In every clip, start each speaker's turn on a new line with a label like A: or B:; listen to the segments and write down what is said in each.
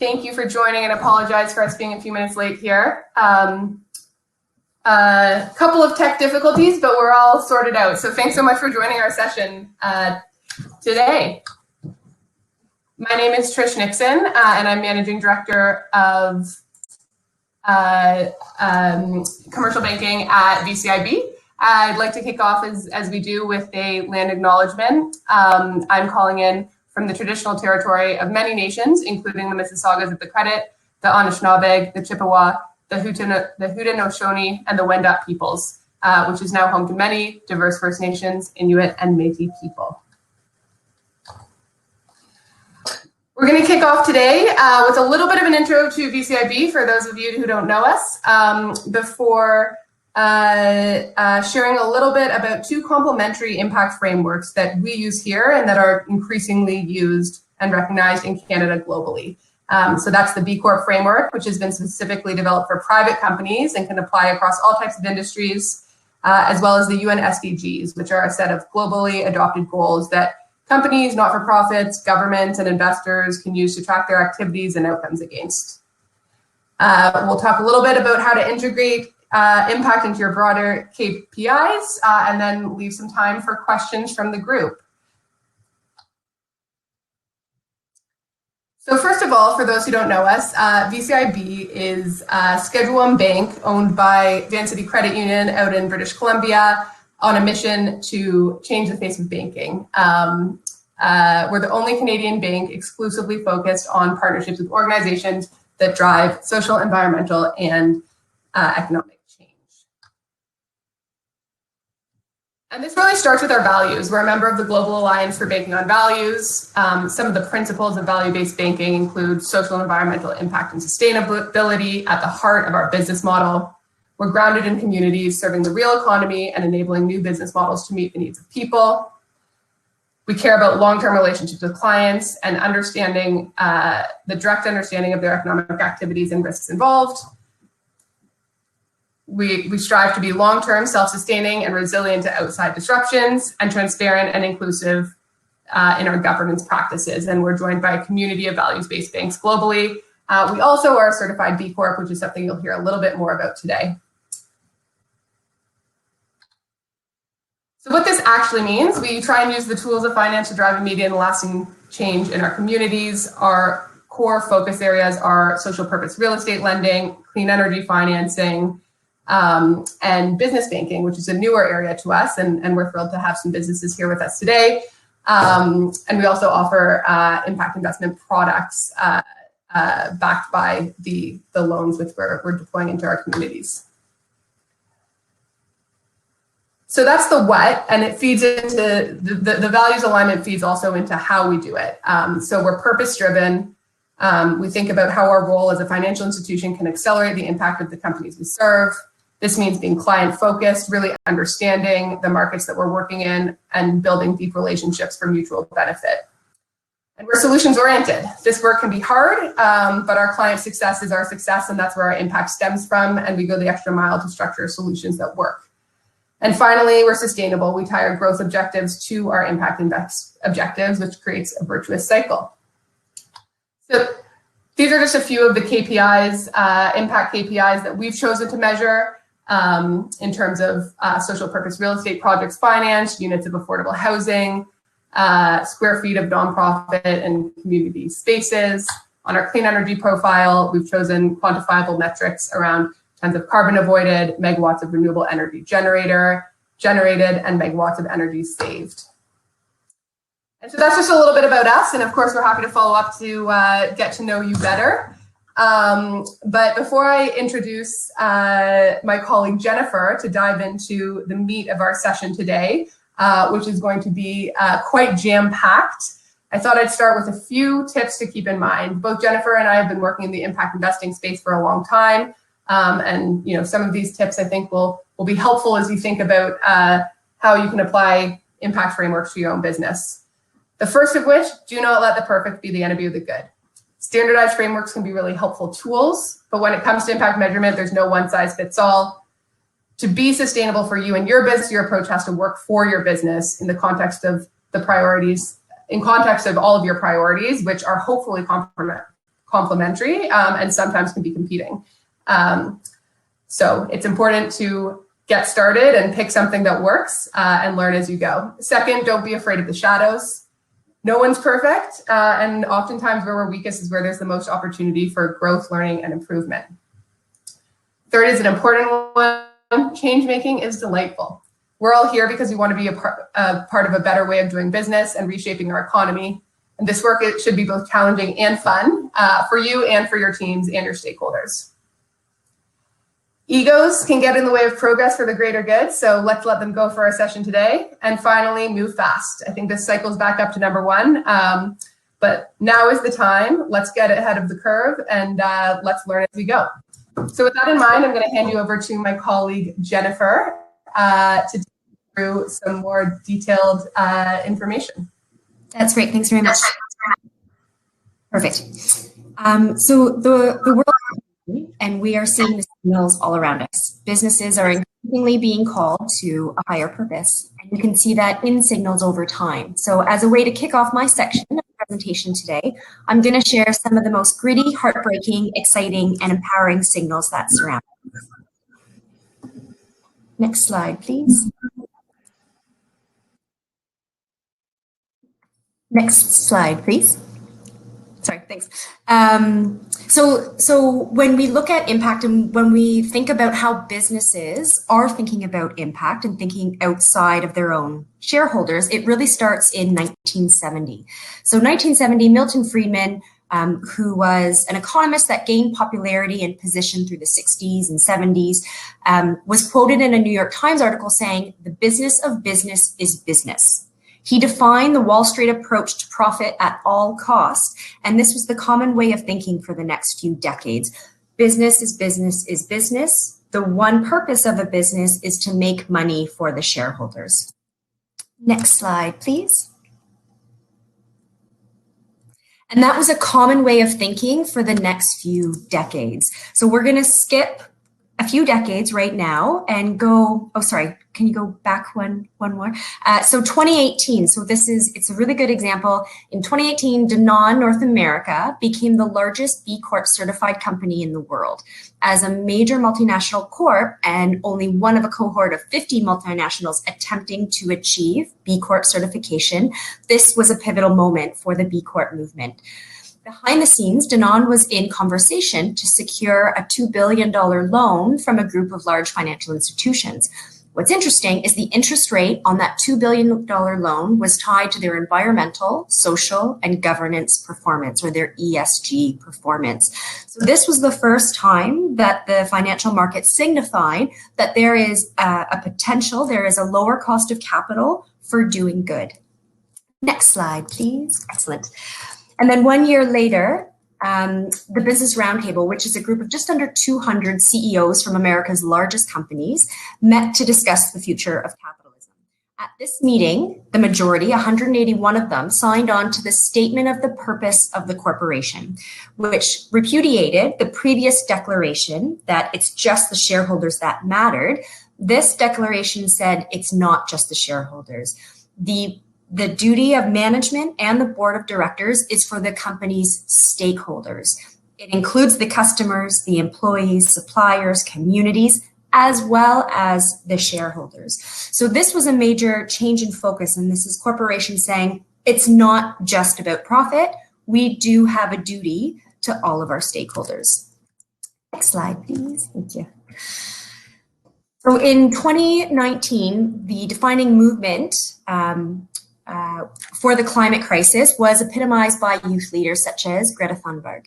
A: Thank you for joining, and apologize for us being a few minutes late here. A couple of tech difficulties, but we're all sorted out. So thanks so much for joining our session today. My name is Trish Nixon, and I'm Managing Director of Commercial Banking at BCIB. I'd like to kick off, as we do, with a land acknowledgement. I'm calling in from the traditional territory of many nations, including the Mississaugas of the Credit, the Anishinaabe, the Chippewa, the Haudenosaunee, and the Wendat peoples, which is now home to many diverse First Nations, Inuit, and Métis people. We're going to kick off today with a little bit of an intro to BCIB for those of you who don't know us, before sharing a little bit about two complementary impact frameworks that we use here and that are increasingly used and recognized in Canada globally. So that's the BCorp Framework, which has been specifically developed for private companies and can apply across all types of industries, as well as the UN SDGs, which are a set of globally adopted goals that companies, not-for-profits, governments, and investors can use to track their activities and outcomes against. We'll talk a little bit about how to integrate impact into your broader KPIs, and then leave some time for questions from the group. So first of all, for those who don't know us, BCIB is a Schedule I bank owned by Vancity Credit Union out in British Columbia on a mission to change the face of banking. We're the only Canadian bank exclusively focused on partnerships with organizations that drive social, environmental, and economic change. And this really starts with our values. We're a member of the Global Alliance for Banking on Values. Some of the principles of value-based banking include social and environmental impact and sustainability at the heart of our business model. We're grounded in communities, serving the real economy and enabling new business models to meet the needs of people. We care about long-term relationships with clients and understanding the direct understanding of their economic activities and risks involved. We strive to be long-term, self-sustaining, and resilient to outside disruptions, and transparent and inclusive in our governance practices. And we're joined by a community of values-based banks globally. We also are a certified B Corp, which is something you'll hear a little bit more about today. So what this actually means, we try and use the tools of finance to drive immediate and lasting change in our communities. Our core focus areas are social purpose real estate lending, clean energy financing, and business banking, which is a newer area to us, and we're thrilled to have some businesses here with us today. And we also offer impact investment products backed by the loans which we're deploying into our communities. So that's the what, and it feeds into the values alignment feeds also into how we do it. So we're purpose-driven. We think about how our role as a financial institution can accelerate the impact of the companies we serve. This means being client-focused, really understanding the markets that we're working in, and building deep relationships for mutual benefit. And we're solutions-oriented. This work can be hard, but our client success is our success, and that's where our impact stems from, and we go the extra mile to structure solutions that work. And finally, we're sustainable. We tie our growth objectives to our impact objectives, which creates a virtuous cycle. So these are just a few of the KPIs, impact KPIs that we've chosen to measure in terms of social purpose real estate projects financed, units of affordable housing, square feet of nonprofit and community spaces. On our clean energy profile, we've chosen quantifiable metrics around tons of carbon avoided, megawatts of renewable energy generated, and megawatts of energy saved. And so that's just a little bit about us. And of course, we're happy to follow up to get to know you better. But before I introduce my colleague Jennifer to dive into the meat of our session today, which is going to be quite jam-packed, I thought I'd start with a few tips to keep in mind. Both Jennifer and I have been working in the impact investing space for a long time. And some of these tips I think will be helpful as you think about how you can apply impact frameworks to your own business. The first of which, do not let the perfect be the enemy of the good. Standardized frameworks can be really helpful tools, but when it comes to impact measurement, there's no one size fits all. To be sustainable for you and your business, your approach has to work for your business in the context of the priorities, in context of all of your priorities, which are hopefully complementary and sometimes can be competing. So it's important to get started and pick something that works and learn as you go. Second, don't be afraid of the shadows. No one's perfect, and oftentimes where we're weakest is where there's the most opportunity for growth, learning, and improvement. Third is an important one. Change making is delightful. We're all here because we want to be a part of a better way of doing business and reshaping our economy. And this work, it should be both challenging and fun for you and for your teams and your stakeholders. Egos can get in the way of progress for the greater good, so let's let them go for our session today. And finally, move fast. I think this cycles back up to number one, but now is the time. Let's get ahead of the curve and let's learn as we go. So with that in mind, I'm going to hand you over to my colleague, Jennifer, to take you through some more detailed information.
B: That's great. Thanks very much. Perfect. So the world, and we are seeing the signals all around us. Businesses are increasingly being called to a higher purpose, and you can see that in signals over time. So as a way to kick off my section of the presentation today, I'm going to share some of the most gritty, heartbreaking, exciting, and empowering signals that surround us. Next slide, please. Next slide, please. Sorry, thanks. So when we look at impact and when we think about how businesses are thinking about impact and thinking outside of their own shareholders, it really starts in 1970. So 1970, Milton Friedman, who was an economist that gained popularity and position through the 60s and 70s, was quoted in a New York Times article saying, "The business of business is business." He defined the Wall Street approach to profit at all costs, and this was the common way of thinking for the next few decades. Business is business is business. The one purpose of a business is to make money for the shareholders. Next slide, please. And that was a common way of thinking for the next few decades. So we're going to skip a few decades right now and go, oh, sorry, can you go back one more? So 2018, so it's a really good example. In 2018, Danone North America became the largest BCorp certified company in the world. As a major multinational corp and only one of a cohort of 50 multinationals attempting to achieve BCorp certification, this was a pivotal moment for the BCorp movement. Behind the scenes, Danone was in conversation to secure a $2 billion loan from a group of large financial institutions. What's interesting is the interest rate on that $2 billion loan was tied to their environmental, social, and governance performance, or their ESG performance. So this was the first time that the financial market signified that there is a potential, there is a lower cost of capital for doing good. Next slide, please. Excellent. And then 1 year later, the Business Roundtable, which is a group of just under 200 CEOs from America's largest companies, met to discuss the future of capitalism. At this meeting, the majority, 181 of them, signed on to the statement of the purpose of the corporation, which repudiated the previous declaration that it's just the shareholders that mattered. This declaration said it's not just the shareholders. The duty of management and the board of directors is for the company's stakeholders. It includes the customers, the employees, suppliers, communities, as well as the shareholders. So this was a major change in focus, and this is corporations saying it's not just about profit. We do have a duty to all of our stakeholders. Next slide, please. Thank you. So in 2019, the defining movement for the climate crisis was epitomized by youth leaders such as Greta Thunberg.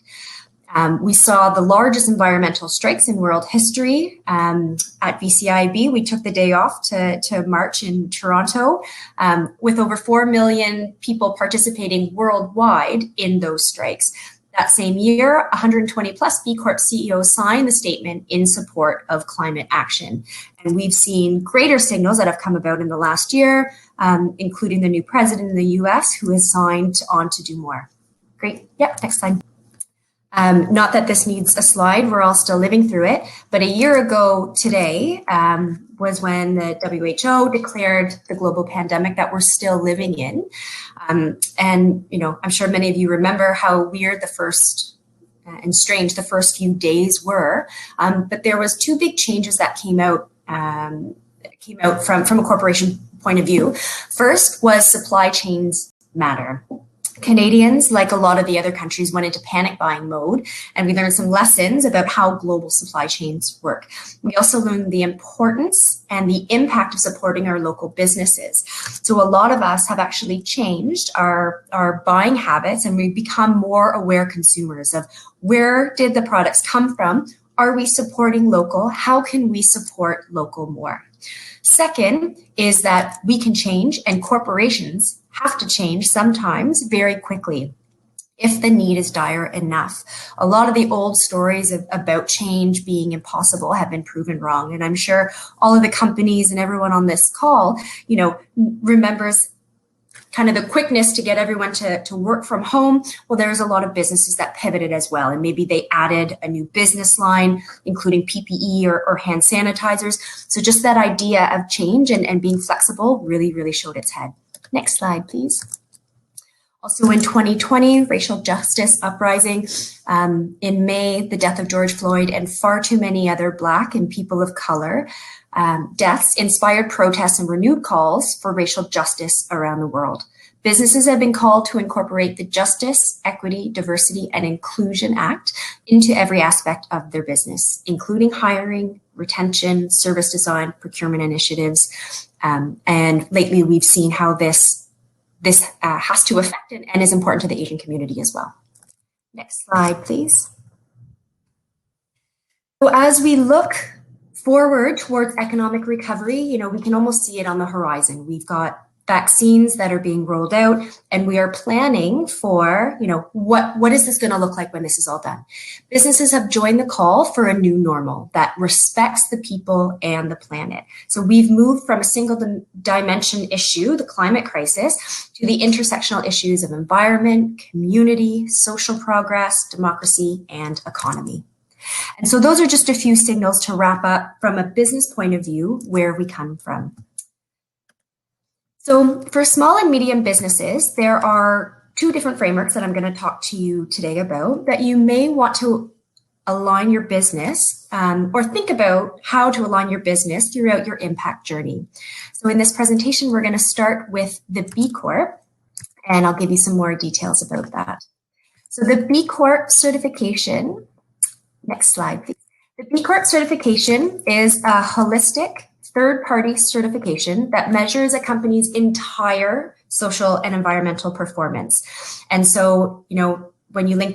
B: We saw the largest environmental strikes in world history. At BCIB, we took the day off to march in Toronto with over 4 million people participating worldwide in those strikes. That same year, 120 plus BCorp CEOs signed the statement in support of climate action. And we've seen greater signals that have come about in the last year, including the new president in the US who has signed on to do more. Great. Yeah, next slide. Not that this needs a slide, we're all still living through it, but a year ago today was when the WHO declared the global pandemic that we're still living in. And, you know, I'm sure many of you remember how weird the first and strange the first few days were, but there was two big changes that came out from a corporation point of view. First was supply chains matter. Canadians, like a lot of the other countries, went into panic buying mode, and we learned some lessons about how global supply chains work. We also learned the importance and the impact of supporting our local businesses. So a lot of us have actually changed our buying habits, and we've become more aware consumers of where did the products come from? Are we supporting local? How can we support local more? Second is that we can change, and corporations have to change sometimes very quickly if the need is dire enough. A lot of the old stories about change being impossible have been proven wrong. And I'm sure all of the companies and everyone on this call, remembers kind of the quickness to get everyone to work from home. Well, there's a lot of businesses that pivoted as well. And maybe they added a new business line, including PPE or hand sanitizers. So just that idea of change and being flexible really, really showed its head. Next slide, please. Also in 2020, racial justice uprising. In May, the death of George Floyd and far too many other Black and people of color deaths inspired protests and renewed calls for racial justice around the world. Businesses have been called to incorporate the Justice, Equity, Diversity, and Inclusion Act into every aspect of their business, including hiring, retention, service design, procurement initiatives. And lately, we've seen how this has to affect and is important to the Asian community as well. Next slide, please. So as we look forward towards economic recovery, we can almost see it on the horizon. We've got vaccines that are being rolled out, and we are planning for, what is this going to look like when this is all done? Businesses have joined the call for a new normal that respects the people and the planet. So we've moved from a single dimension issue, the climate crisis, to the intersectional issues of environment, community, social progress, democracy, and economy. And so those are just a few signals to wrap up from a business point of view where we come from. So for small and medium businesses, there are two different frameworks that I'm going to talk to you today about that you may want to align your business or think about how to align your business throughout your impact journey. So in this presentation, we're going to start with the B Corp, and I'll give you some more details about that. So the B Corp certification, next slide, please. The B Corp certification is a holistic third-party certification that measures a company's entire social and environmental performance. And so, when you think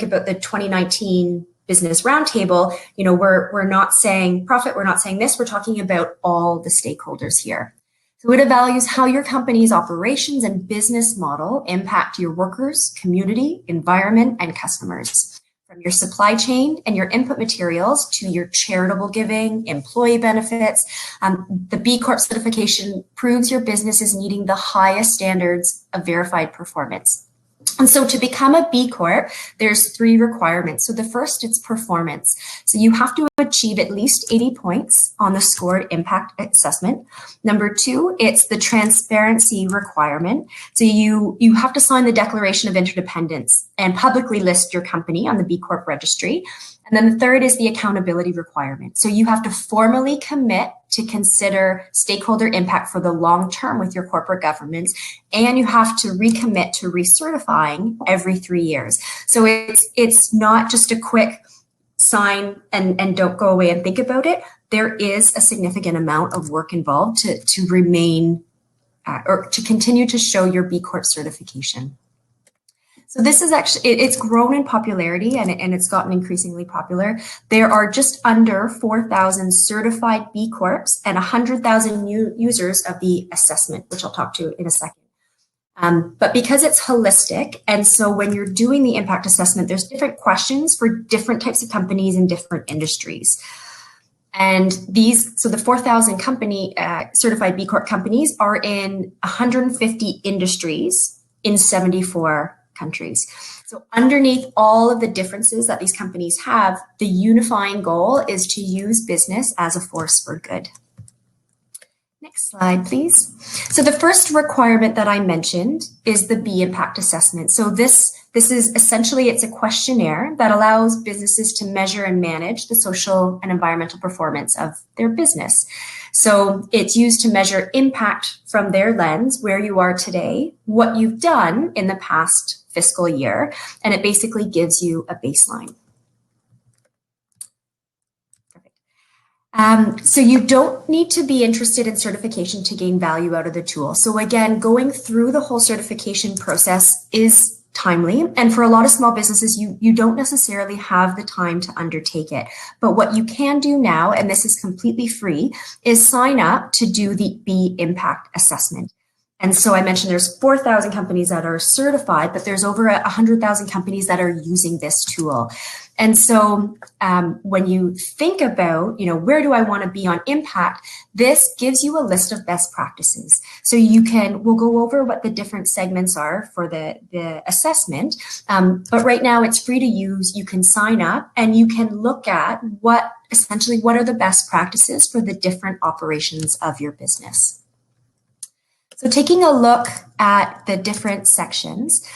B: about the 2019 Business Roundtable, we're not saying profit, we're not saying this, we're talking about all the stakeholders here. So it evaluates how your company's operations and business model impact your workers, community, environment, and customers. From your supply chain and your input materials to your charitable giving, employee benefits, the B Corp certification proves your business is meeting the highest standards of verified performance. And so to become a B Corp, there's 3 requirements. So the first, it's performance. So you have to achieve at least 80 points on the scored impact assessment. Number 2, it's the transparency requirement. So you have to sign the Declaration of Interdependence and publicly list your company on the B Corp registry. And then the third is the accountability requirement. So you have to formally commit to consider stakeholder impact for the long term with your corporate governance, and you have to recommit to recertifying every 3 years. So it's not just a quick sign and don't go away and think about it. There is a significant amount of work involved to remain or to continue to show your B Corp certification. So this is actually, it's grown in popularity and it's gotten increasingly popular. There are just under 4,000 certified B Corps and 100,000 users of the assessment, which I'll talk to in a second. But because it's holistic, and so when you're doing the impact assessment, there's different questions for different types of companies in different industries. And so the 4,000 certified B Corp companies are in 150 industries in 74 countries. So underneath all of the differences that these companies have, the unifying goal is to use business as a force for good. Next slide, please. So the first requirement that I mentioned is the B impact assessment. So this This is essentially, it's a questionnaire that allows businesses to measure and manage the social and environmental performance of their business. So it's used to measure impact from their lens, where you are today, what you've done in the past fiscal year, and it basically gives you a baseline. So you don't need to be interested in certification to gain value out of the tool. So again, going through the whole certification process is timely. And for a lot of small businesses, you don't necessarily have the time to undertake it. But what you can do now, and this is completely free, is sign up to do the B Impact Assessment. And so I mentioned there's 4,000 companies that are certified, but there's over 100,000 companies that are using this tool. And so when you think about, where do I want to be on impact, this gives you a list of best practices. So we'll go over what the different segments are for the assessment. But right now it's free to use. You can sign up and you can look at what are the best practices for the different operations of your business. So taking a look at the different sections,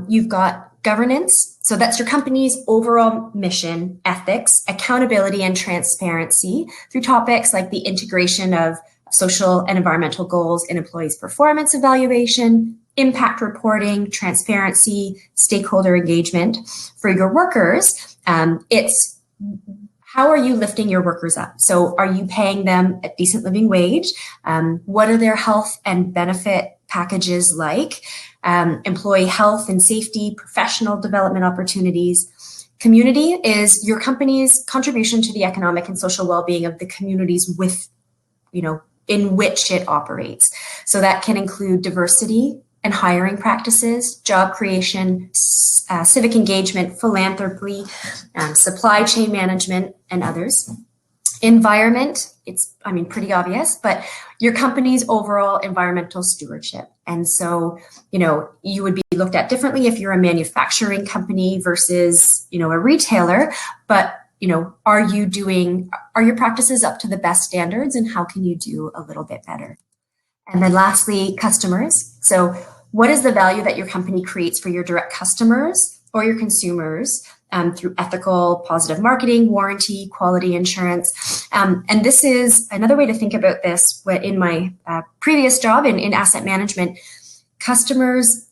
B: you've got governance. So that's your company's overall mission, ethics, accountability, and transparency through topics like the integration of social and environmental goals in employees' performance evaluation, impact reporting, transparency, stakeholder engagement. For your workers, it's how are you lifting your workers up? So are you paying them a decent living wage? What are their health and benefit packages like? Employee health and safety, professional development opportunities. Community is your company's contribution to the economic and social well-being of the communities in which it operates. So that can include diversity and hiring practices, job creation, civic engagement, philanthropy, supply chain management, and others. Environment, it's pretty obvious, but your company's overall environmental stewardship. And so, you would be looked at differently if you're a manufacturing company versus, a retailer, but, are your practices up to the best standards, and how can you do a little bit better? And then lastly, customers. So what is the value that your company creates for your direct customers or your consumers through ethical, positive marketing, warranty, quality insurance? And this is another way to think about this. In my previous job in asset management, customers,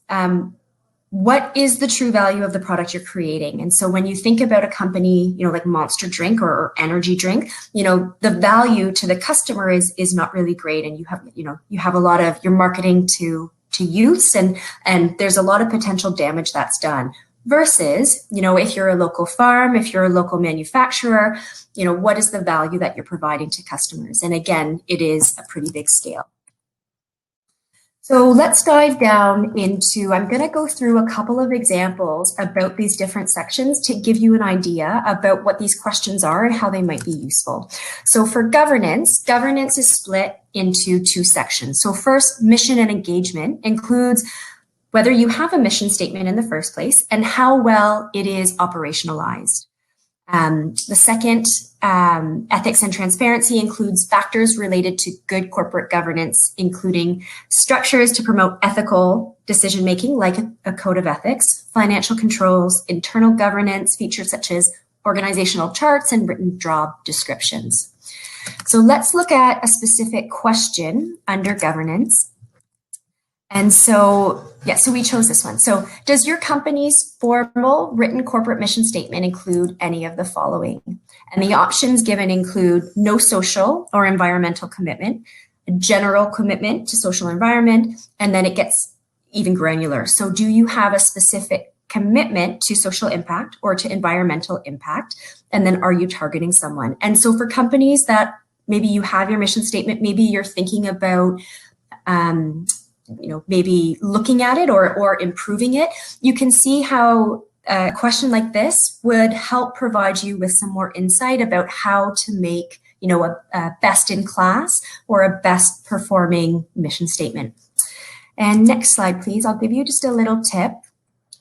B: what is the true value of the product you're creating? And so when you think about a company, like Monster Drink or energy drink, the value to the customer is not really great. And you have a lot of your marketing to use and there's a lot of potential damage that's done. Versus, if you're a local farm, if you're a local manufacturer, what is the value that you're providing to customers? And again, it is a pretty big scale. So let's dive down into, I'm going to go through a couple of examples about these different sections to give you an idea about what these questions are and how they might be useful. So for governance is split into two sections. So first, mission and engagement includes whether you have a mission statement in the first place and how well it is operationalized. The second, ethics and transparency, includes factors related to good corporate governance, including structures to promote ethical decision-making, like a code of ethics, financial controls, internal governance, features such as organizational charts and written job descriptions. So let's look at a specific question under governance. And so we chose this one. So does your company's formal written corporate mission statement include any of the following? And the options given include no social or environmental commitment, a general commitment to social environment, and then it gets even granular. So do you have a specific commitment to social impact or to environmental impact? And then are you targeting someone? And so for companies that maybe you have your mission statement, maybe you're thinking about maybe looking at it or improving it, you can see how a question like this would help provide you with some more insight about how to make, a best in class or a best performing mission statement. And next slide, please. I'll give you just a little tip.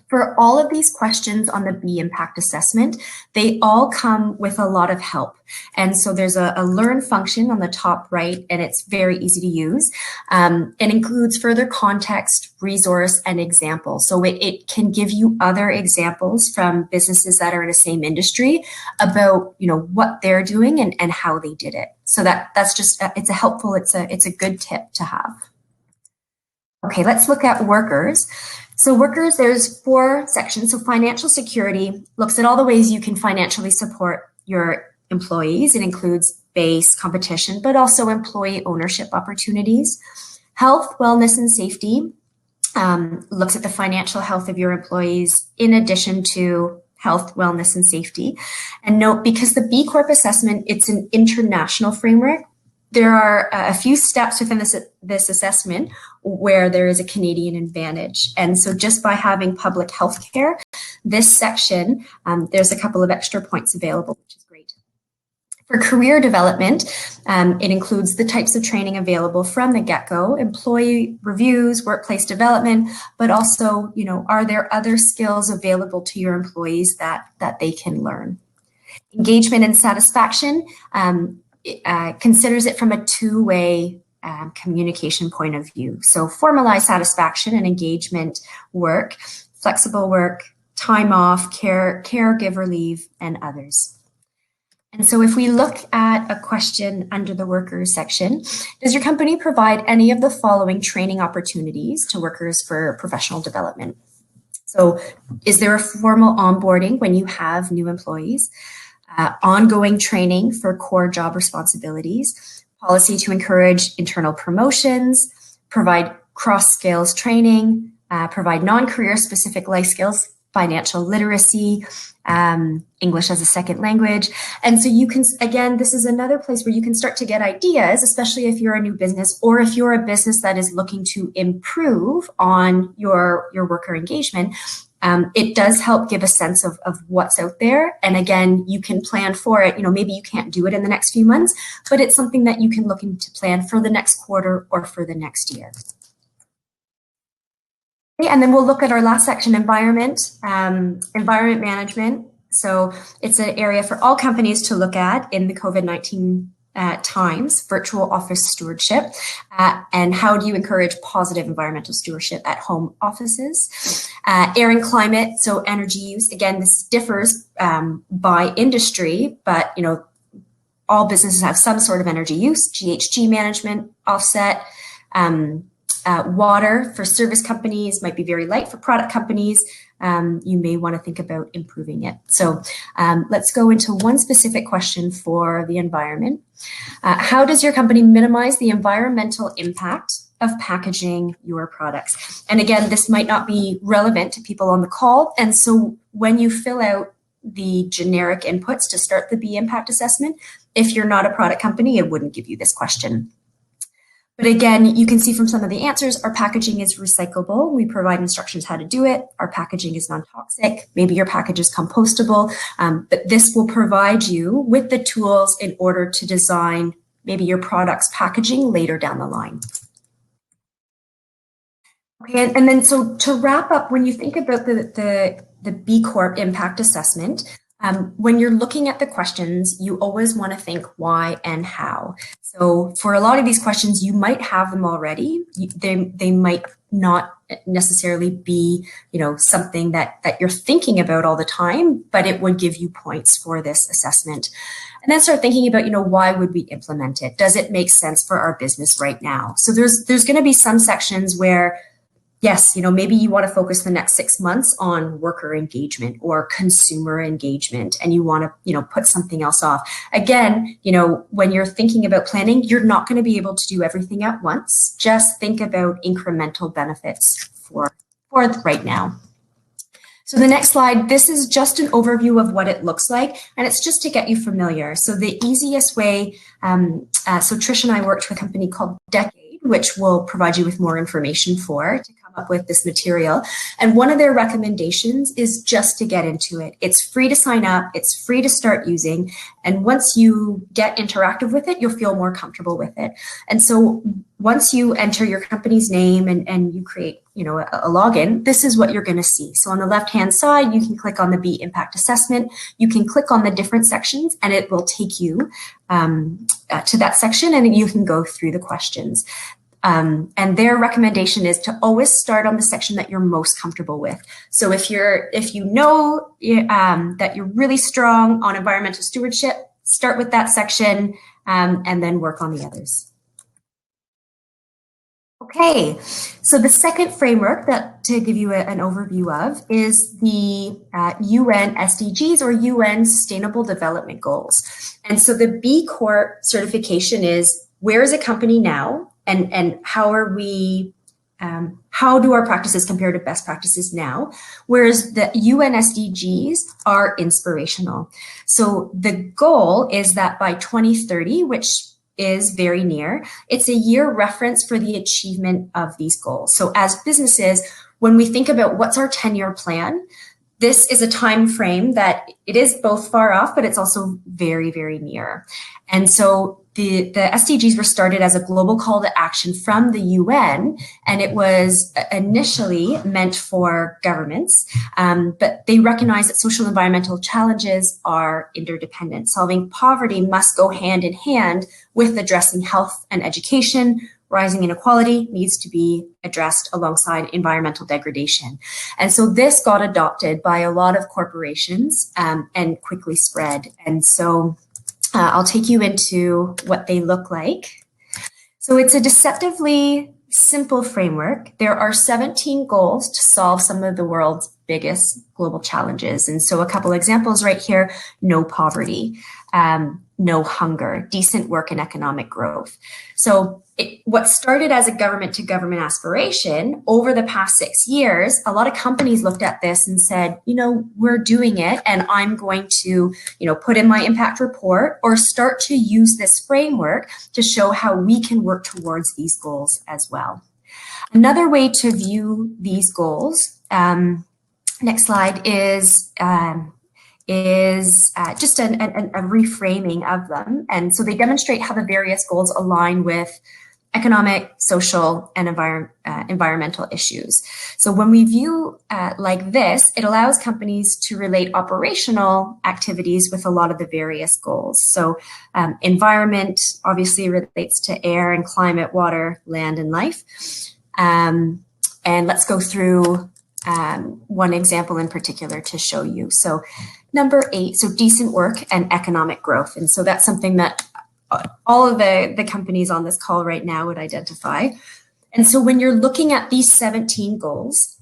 B: For all of these questions on the B impact assessment, they all come with a lot of help. And so there's a learn function on the top right, and it's very easy to use. It includes further context, resource, and example. So it can give you other examples from businesses that are in the same industry about, what they're doing and how they did it. So that's just, it's a good tip to have. Okay, let's look at workers. So workers, there's 4 sections. So financial security looks at all the ways you can financially support your employees. It includes base, competition, but also employee ownership opportunities. Health, wellness, and safety looks at the financial health of your employees in addition to health, wellness, and safety. And note, because the B Corp assessment, it's an international framework, there are a few steps within this assessment where there is a Canadian advantage. And so just by having public health care, this section, there's a couple of extra points available, which is great. For career development, it includes the types of training available from the get-go, employee reviews, workplace development, but also, are there other skills available to your employees that they can learn? Engagement and satisfaction, considers it from a two-way communication point of view. So formalized satisfaction and engagement work, flexible work, time off, caregiver leave, and others. And so if we look at a question under the workers section, does your company provide any of the following training opportunities to workers for professional development? So is there a formal onboarding when you have new employees? Ongoing training for core job responsibilities, policy to encourage internal promotions, provide cross-skills training, provide non-career specific life skills, financial literacy, English as a second language. And so you can, again, this is another place where you can start to get ideas, especially if you're a new business or if you're a business that is looking to improve on your worker engagement. It does help give a sense of what's out there. And again, you can plan for it. Maybe you can't do it in the next few months, but it's something that you can look into plan for the next quarter or for the next year. Okay, and then we'll look at our last section, environment management. So it's an area for all companies to look at in the COVID-19 times, virtual office stewardship, and how do you encourage positive environmental stewardship at home offices. Air and climate, so energy use. Again, this differs by industry, but all businesses have some sort of energy use. GHG management, offset. Water for service companies might be very light for product companies. You may want to think about improving it. So let's go into one specific question for the environment. How does your company minimize the environmental impact of packaging your products? And again, this might not be relevant to people on the call. And so when you fill out the generic inputs to start the B impact assessment, if you're not a product company, it wouldn't give you this question. But again, you can see from some of the answers, our packaging is recyclable. We provide instructions how to do it. Our packaging is non-toxic. Maybe your package is compostable, but this will provide you with the tools in order to design maybe your product's packaging later down the line. Okay, and then so to wrap up, when you think about the B Corp impact assessment, when you're looking at the questions, you always want to think why and how. So for a lot of these questions, you might have them already. They might not necessarily be, something that you're thinking about all the time, but it would give you points for this assessment. And then start thinking about, why would we implement it? Does it make sense for our business right now? So there's going to be some sections where yes, maybe you want to focus the next 6 months on worker engagement or consumer engagement, and you want to, put something else off. Again, when you're thinking about planning, you're not going to be able to do everything at once. Just think about incremental benefits for right now. So the next slide, this is just an overview of what it looks like, and it's just to get you familiar. So the easiest way, so Trish and I worked with a company called Decade, which will provide you with more information to come up with this material. And one of their recommendations is just to get into it. It's free to sign up. It's free to start using. And once you get interactive with it, you'll feel more comfortable with it. And so once you enter your company's name and you create, a login, this is what you're going to see. So on the left-hand side, you can click on the B Impact Assessment. You can click on the different sections, and it will take you to that section, and you can go through the questions. And their recommendation is to always start on the section that you're most comfortable with. So if you know that you're really strong on environmental stewardship, start with that section and then work on the others. Okay, so the second framework to give you an overview of is the UN SDGs, or UN Sustainable Development Goals. And so the BCorp certification is, where is a company now, and how do our practices compare to best practices now? Whereas the UN SDGs are inspirational. So the goal is that by 2030, which is very near, it's a year reference for the achievement of these goals. So as businesses, when we think about what's our 10-year plan, this is a time frame that it is both far off, but it's also very, very near. And so the SDGs were started as a global call to action from the UN, and it was initially meant for governments, but they recognize that social and environmental challenges are interdependent. Solving poverty must go hand in hand with addressing health and education. Rising inequality needs to be addressed alongside environmental degradation. And so this got adopted by a lot of corporations and quickly spread. And so I'll take you into what they look like. So it's a deceptively simple framework. There are 17 goals to solve some of the world's biggest global challenges. And so a couple examples right here: no poverty, no hunger, decent work and economic growth. So what started as a government to government aspiration, over the past 6 years, a lot of companies looked at this and said, we're doing it, and I'm going to, put in my impact report or start to use this framework to show how we can work towards these goals as well. Another way to view these goals, next slide, is just a reframing of them. And so they demonstrate how the various goals align with economic, social, and environmental issues. So when we view like this, it allows companies to relate operational activities with a lot of the various goals. So environment obviously relates to air and climate, water, land, and life. And let's go through one example in particular to show you. So number 8, so decent work and economic growth. And so that's something that all of the companies on this call right now would identify. And so when you're looking at these 17 goals,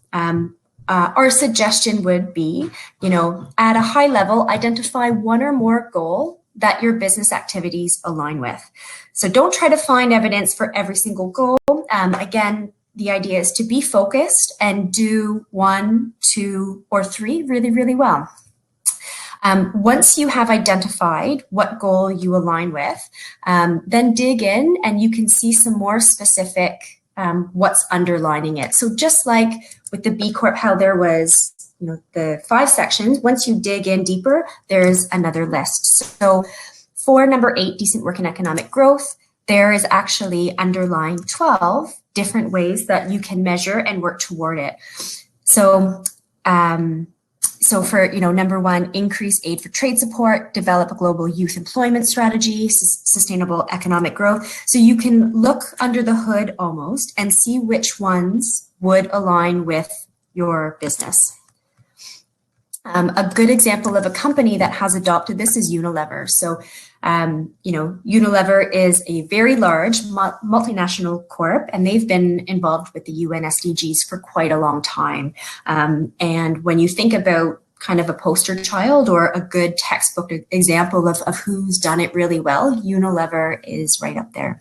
B: our suggestion would be, at a high level, identify one or more goal that your business activities align with. So don't try to find evidence for every single goal. Again, the idea is to be focused and do 1, 2, or 3 really, really well. Once you have identified what goal you align with, then dig in and you can see some more specific what's underlining it. So just like with the BCorp, how there was the 5 sections, once you dig in deeper, there's another list. So for number 8, decent work and economic growth, there is actually underlined 12 different ways that you can measure and work toward it. So for, number 1, increase aid for trade support, develop a global youth employment strategy, sustainable economic growth. So you can look under the hood almost and see which ones would align with your business. A good example of a company that has adopted this is Unilever. So, Unilever is a very large multinational corp, and they've been involved with the UN SDGs for quite a long time. And when you think about kind of a poster child or a good textbook example of who's done it really well, Unilever is right up there.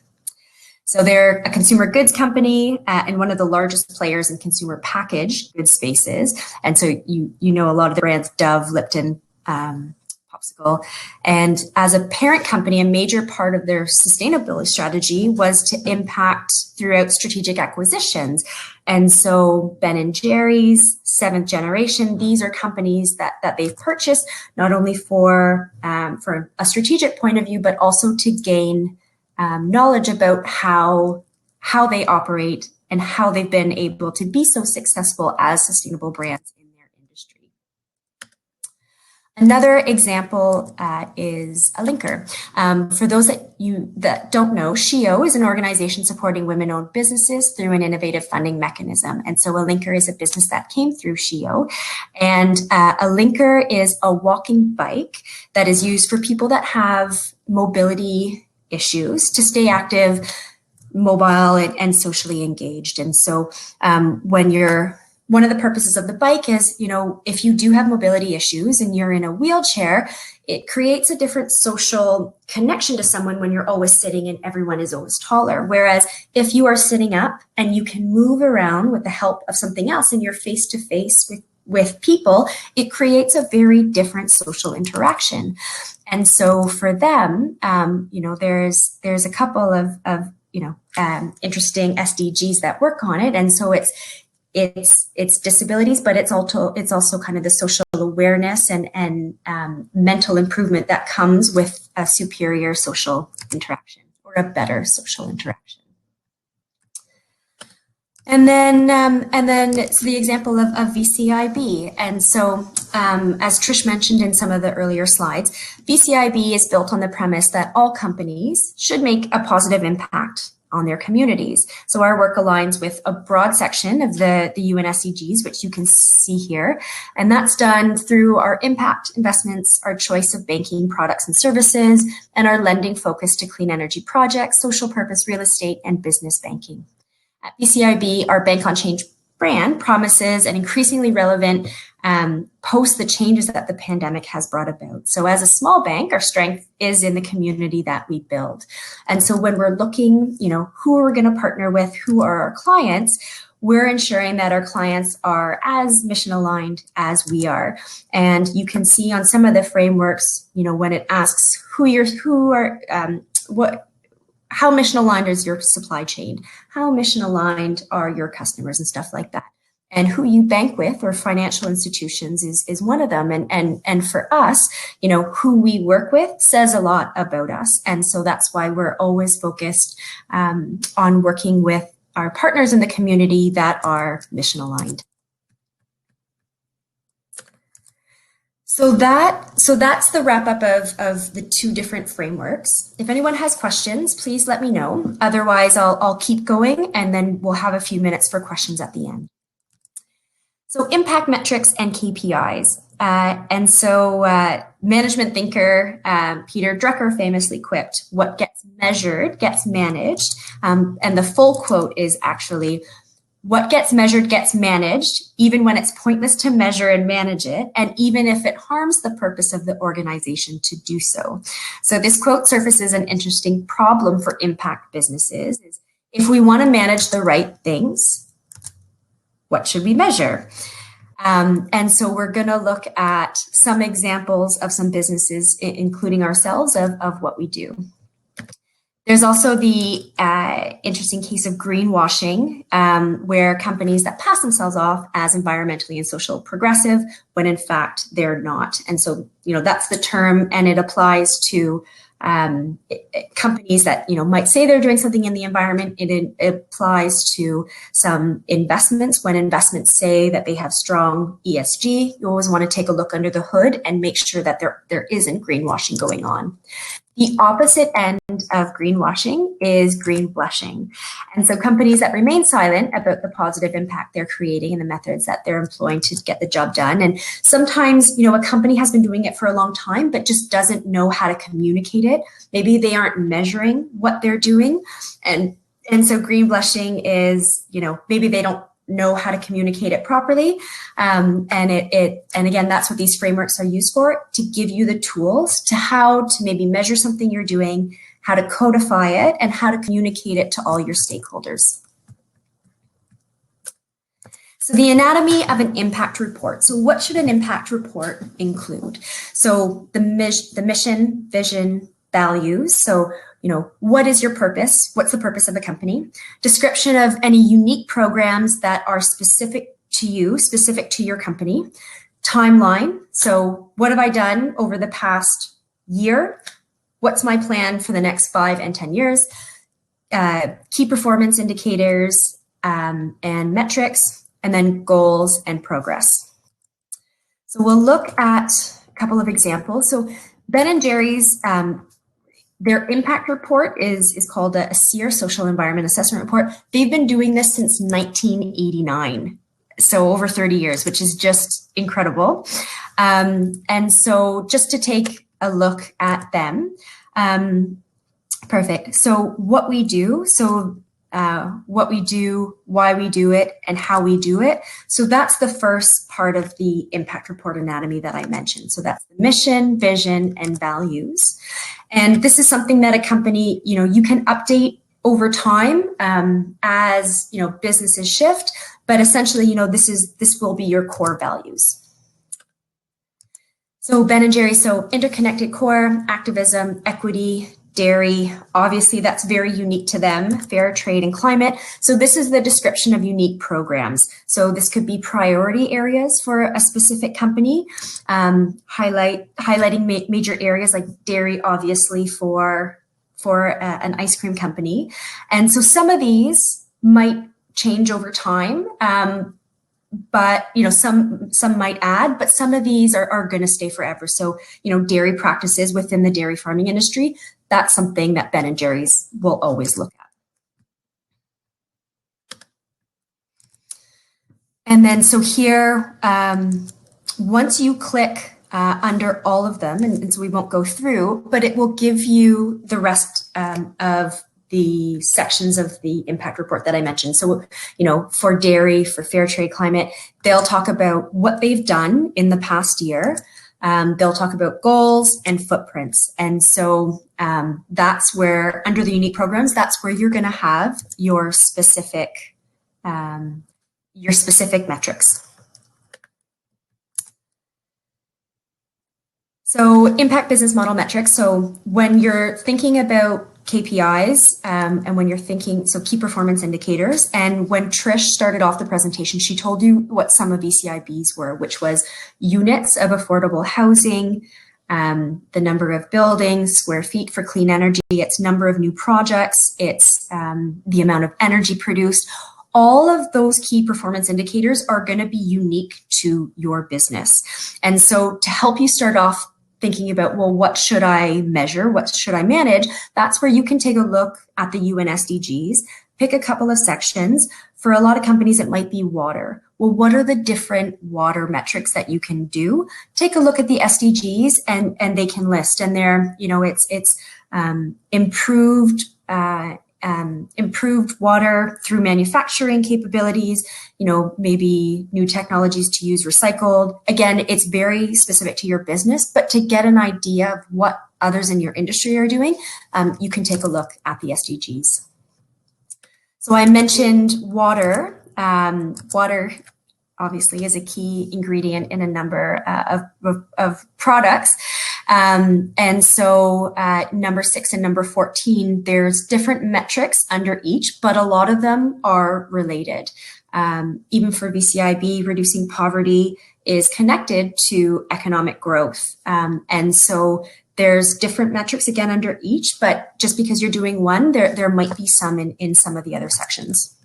B: So they're a consumer goods company and one of the largest players in consumer packaged goods spaces. And so you know a lot of the brands, Dove, Lipton, Popsicle. And as a parent company, a major part of their sustainability strategy was to impact throughout strategic acquisitions. And so Ben & Jerry's, 7th Generation, these are companies that they've purchased not only for a strategic point of view, but also to gain knowledge about how how they operate, and how they've been able to be so successful as sustainable brands in their industry. Another example is a linker. For those that don't know, SHEO is an organization supporting women-owned businesses through an innovative funding mechanism. And so a linker is a business that came through SHEO. And a linker is a walking bike that is used for people that have mobility issues to stay active, mobile, and socially engaged. And so one of the purposes of the bike is, if you do have mobility issues and you're in a wheelchair, it creates a different social connection to someone when you're always sitting and everyone is always taller. Whereas if you are sitting up and you can move around with the help of something else and you're face to face with people, it creates a very different social interaction. And so for them, there's a couple of interesting SDGs that work on it. And so it's disabilities, but it's also kind of the social awareness and mental improvement that comes with a superior social interaction or a better social interaction. And then it's the example of VCIB. And so as Trish mentioned in some of the earlier slides, VCIB is built on the premise that all companies should make a positive impact on their communities. So our work aligns with a broad section of the UN SDGs, which you can see here. And that's done through our impact investments, our choice of banking products and services, and our lending focus to clean energy projects, social purpose real estate, and business banking. At BCIB, our Bank on Change brand promises an increasingly relevant post the changes that the pandemic has brought about. So as a small bank, our strength is in the community that we build. And so when we're looking, who are we going to partner with, who are our clients, we're ensuring that our clients are as mission aligned as we are. And you can see on some of the frameworks, when it asks how mission aligned is your supply chain? How mission aligned are your customers and stuff like that? And who you bank with or financial institutions is one of them. And for us, who we work with says a lot about us. And so that's why we're always focused on working with our partners in the community that are mission aligned. So that's the wrap up of the two different frameworks. If anyone has questions, please let me know. Otherwise, I'll keep going and then we'll have a few minutes for questions at the end. So impact metrics and KPIs. And so management thinker Peter Drucker famously quipped, "What gets measured gets managed." And the full quote is actually, "What gets measured gets managed, even when it's pointless to measure and manage it, and even if it harms the purpose of the organization to do so." So this quote surfaces an interesting problem for impact businesses. If we want to manage the right things, what should we measure? And so we're going to look at some examples of some businesses, including ourselves, of what we do. There's also the interesting case of greenwashing, where companies that pass themselves off as environmentally and social progressive, when in fact they're not. And so, that's the term, and it applies to companies that, might say they're doing something in the environment. It applies to some investments. When investments say that they have strong ESG, you always want to take a look under the hood and make sure that there isn't greenwashing going on. The opposite end of greenwashing is green blushing. And so companies that remain silent about the positive impact they're creating and the methods that they're employing to get the job done. And sometimes, a company has been doing it for a long time, but just doesn't know how to communicate it. Maybe they aren't measuring what they're doing. And so green blushing is, maybe they don't know how to communicate it properly. And again, that's what these frameworks are used for, to give you the tools to how to maybe measure something you're doing, how to codify it, and how to communicate it to all your stakeholders. So the anatomy of an impact report. So what should an impact report include? So the mission, vision, values. So what is your purpose? What's the purpose of the company? Description of any unique programs that are specific to you, specific to your company. Timeline. So what have I done over the past year? What's my plan for the next 5 and 10 years? key performance indicators and metrics, and then goals and progress. So we'll look at a couple of examples. So Ben & Jerry's, their impact report is called a SEER, Social Environment Assessment Report. They've been doing this since 1989, so over 30 years, which is just incredible. And so just to take a look at them, perfect. So what we do, why we do it, and how we do it. So that's the first part of the impact report anatomy that I mentioned. So that's the mission, vision, and values. And this is something that a company, you can update over time as, businesses shift, but essentially, this will be your core values. So Ben & Jerry, so interconnected core, activism, equity, dairy, obviously that's very unique to them, fair trade and climate. So this is the description of unique programs. So this could be priority areas for a specific company, highlighting major areas like dairy, obviously for an ice cream company. And so some of these might change over time, but some might add, but some of these are going to stay forever. So dairy practices within the dairy farming industry, that's something that Ben & Jerry's will always look at. And then so here, once you click under all of them, and so we won't go through, but it will give you the rest of the sections of the impact report that I mentioned. So, for dairy, for fair trade climate, they'll talk about what they've done in the past year. They'll talk about goals and footprints. And so that's where, under the unique programs, that's where you're going to have your specific metrics. So impact business model metrics. So when you're thinking about KPIs and when you're thinking, so key performance indicators, and when Trish started off the presentation, she told you what some of ECIBs were, which was units of affordable housing, the number of buildings, square feet for clean energy, its number of new projects, its the amount of energy produced. All of those key performance indicators are going to be unique to your business. And so to help you start off thinking about, well, what should I measure? What should I manage? That's where you can take a look at the UN SDGs, pick a couple of sections. For a lot of companies, it might be water. Well, what are the different water metrics that you can do? Take a look at the SDGs and they can list. And they're, it's improved water through manufacturing capabilities, maybe new technologies to use recycled. Again, it's very specific to your business, but to get an idea of what others in your industry are doing, you can take a look at the SDGs. So I mentioned water. Water obviously is a key ingredient in a number of products. And so number 6 and number 14, there's different metrics under each, but a lot of them are related. Even for BCIB, reducing poverty is connected to economic growth. And so there's different metrics again under each, but just because you're doing one, there might be some in some of the other sections.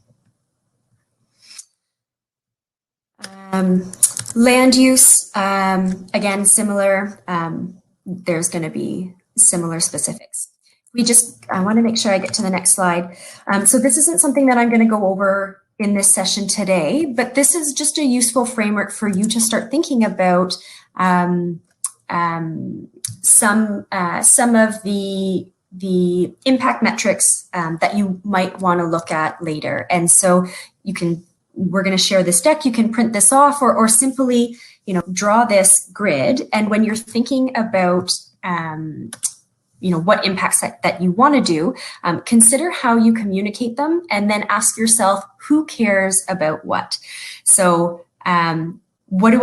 B: Land use, again, similar. There's going to be similar specifics. I want to make sure I get to the next slide. So this isn't something that I'm going to go over in this session today, but this is just a useful framework for you to start thinking about some of the impact metrics that you might want to look at later. And so we're going to share this deck. You can print this off or simply, draw this grid. And when you're thinking about, what impacts that you want to do, consider how you communicate them and then ask yourself, who cares about what? So why do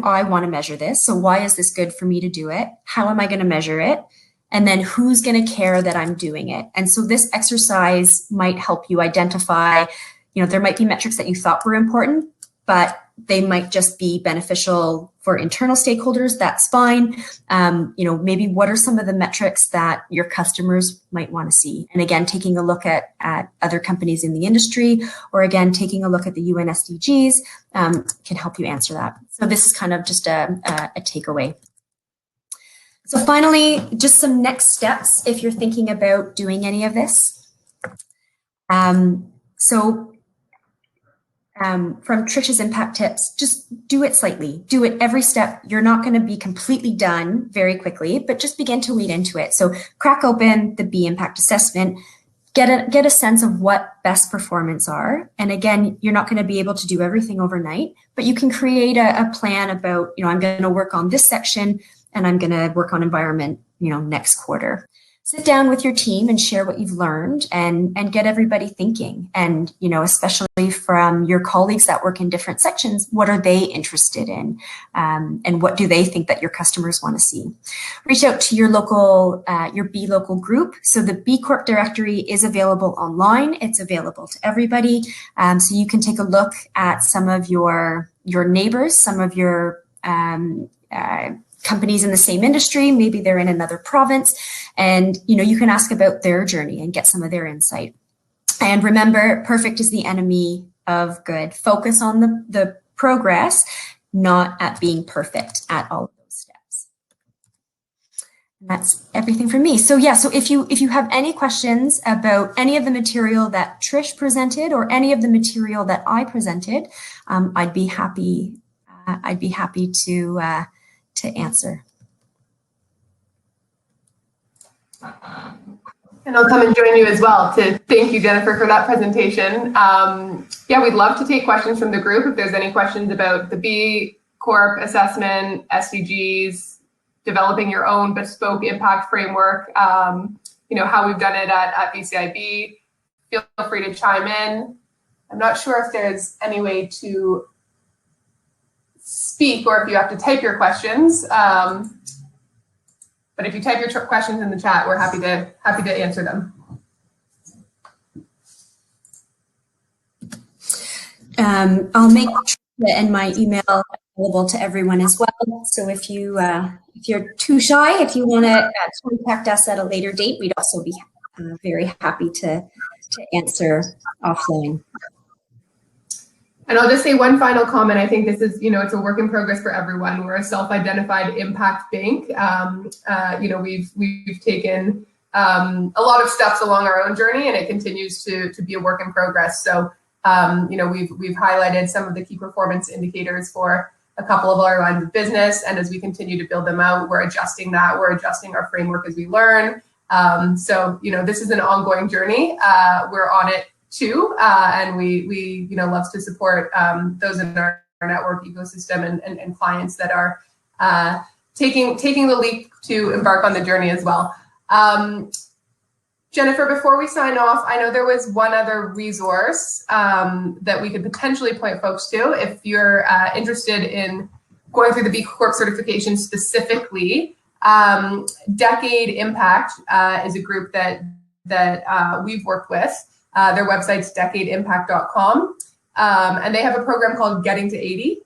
B: I want to measure this? So why is this good for me to do it? How am I going to measure it? And then who's going to care that I'm doing it? And so this exercise might help you identify, there might be metrics that you thought were important, but they might just be beneficial for internal stakeholders. That's fine. Maybe what are some of the metrics that your customers might want to see? And again, taking a look at other companies in the industry, or again, taking a look at the UN SDGs can help you answer that. So this is kind of just a takeaway. So finally, just some next steps if you're thinking about doing any of this. From Trish's impact tips, just do it slightly. Do it every step. You're not going to be completely done very quickly, but just begin to lead into it. So crack open the B impact assessment, get a sense of what best performance are. And again, you're not going to be able to do everything overnight, but you can create a plan about, I'm going to work on this section and I'm going to work on environment, next quarter. Sit down with your team and share what you've learned and get everybody thinking. And, especially from your colleagues that work in different sections, what are they interested in? And what do they think that your customers want to see? Reach out to your local, your B local group. So the B Corp directory is available online. It's available to everybody. So you can take a look at some of your neighbors, some of your companies in the same industry, maybe they're in another province, and you can ask about their journey and get some of their insight. And remember, perfect is the enemy of good. Focus on the progress, not at being perfect at all of those steps. And that's everything from me. So yeah, so if you have any questions about any of the material that Trish presented or any of the material that I presented, I'd be happy to answer.
A: And I'll come and join you as well to thank you, Jennifer, for that presentation. Yeah, we'd love to take questions from the group. If there's any questions about the B Corp assessment, SDGs, developing your own bespoke impact framework, how we've done it at BCIB, feel free to chime in. I'm not sure if there's any way to speak or if you have to type your questions. But if you type your questions in the chat, we're happy to answer them.
B: I'll make Trisha and my email available to everyone as well. So if you're too shy, if you want to contact us at a later date, we'd also be very happy to answer offline.
A: And I'll just say one final comment. I think this is, it's a work in progress for everyone. We're a self-identified impact bank. We've taken a lot of steps along our own journey, and it continues to be a work in progress. So, we've highlighted some of the key performance indicators for a couple of our lines of business, and as we continue to build them out, we're adjusting that. We're adjusting our framework as we learn. This is an ongoing journey. We're on it too, and we love to support those in our network ecosystem and clients that are taking the leap to embark on the journey as well. Jennifer, before we sign off, I know there was one other resource that we could potentially point folks to if you're interested in going through the B Corp certification specifically. Decade Impact is a group that we've worked with. Their website's decadeimpact.com. And they have a program called Getting to 80,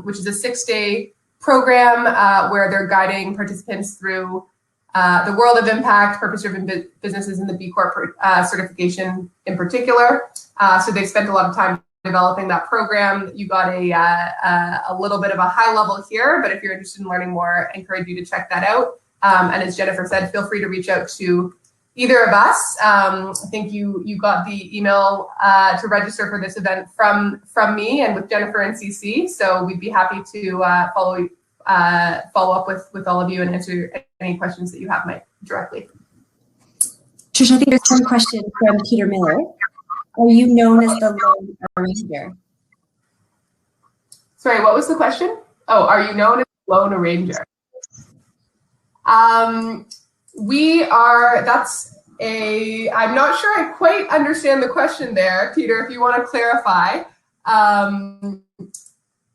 A: which is a 6-day program where they're guiding participants through the world of impact, purpose-driven businesses, and the B Corp certification in particular. So they've spent a lot of time developing that program. You got a little bit of a high level here, but if you're interested in learning more, I encourage you to check that out. And as Jennifer said, feel free to reach out to either of us. I think you got the email to register for this event from me and with Jennifer and CC. So we'd be happy to follow up with all of you and answer any questions that you have directly.
B: Trish, I think there's one question from Peter Miller. Are you known as the lone arranger?
A: Sorry, what was the question? Oh, are you known as the lone arranger? We are, I'm not sure I quite understand the question there, Peter, if you want to clarify.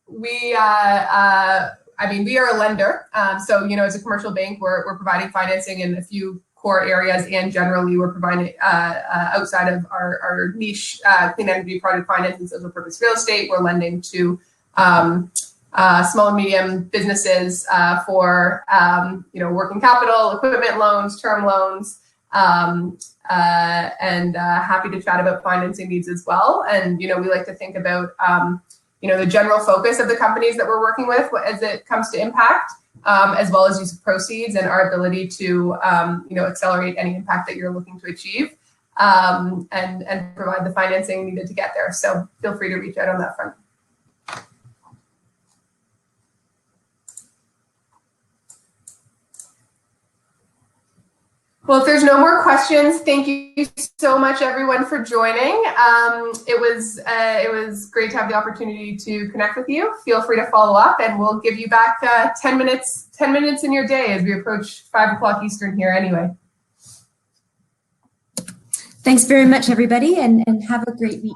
A: We are a lender. So, as a commercial bank, we're providing financing in a few core areas, and generally we're providing outside of our niche clean energy project finance and social purpose real estate. We're lending to small and medium businesses for working capital, equipment loans, term loans, and happy to chat about financing needs as well. And we like to think about the general focus of the companies that we're working with as it comes to impact, as well as use of proceeds and our ability to accelerate any impact that you're looking to achieve, and provide the financing needed to get there. So feel free to reach out on that front. Well, if there's no more questions, thank you so much, everyone, for joining. It was great to have the opportunity to connect with you. Feel free to follow up, and we'll give you back 10 minutes in your day as we approach 5 o'clock Eastern here anyway.
B: Thanks very much, everybody, and have a great week.